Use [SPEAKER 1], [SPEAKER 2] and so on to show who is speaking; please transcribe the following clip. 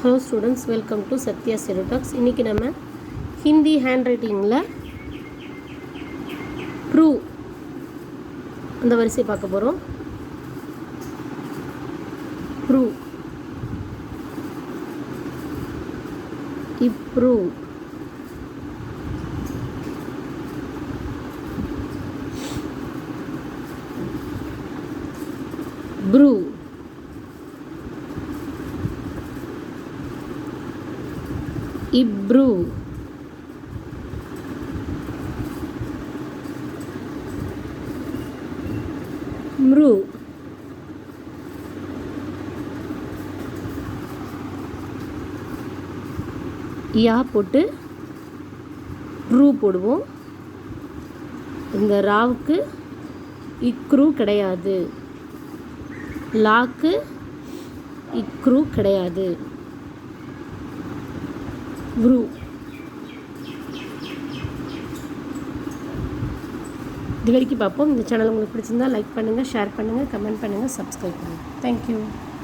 [SPEAKER 1] Hello students, welcome to Sathya செரோடாக்ஸ். இன்றைக்கி நம்ம ஹிந்தி ஹேண்ட் ரைட்டிங்கில் ப்ரூ அந்த வரிசை பார்க்க போகிறோம். ப்ரூ, இப்ரூவ், ப்ரூ, இப்ரூ, ம்ரூ, யா போட்டு ப்ரூ போடுவோம். இந்த ராவுக்கு இக்ரூ கிடையாது, லாக்கு இக்ரூ கிடையாது. ப்ரூ. இது வரைக்கும் பார்ப்போம். இந்த சேனல் உங்களுக்கு பிடிச்சிருந்தா லைக் பண்ணுங்கள், ஷேர் பண்ணுங்கள், கமெண்ட் பண்ணுங்கள், சப்ஸ்கிரைப் பண்ணுங்கள். தேங்க்யூ.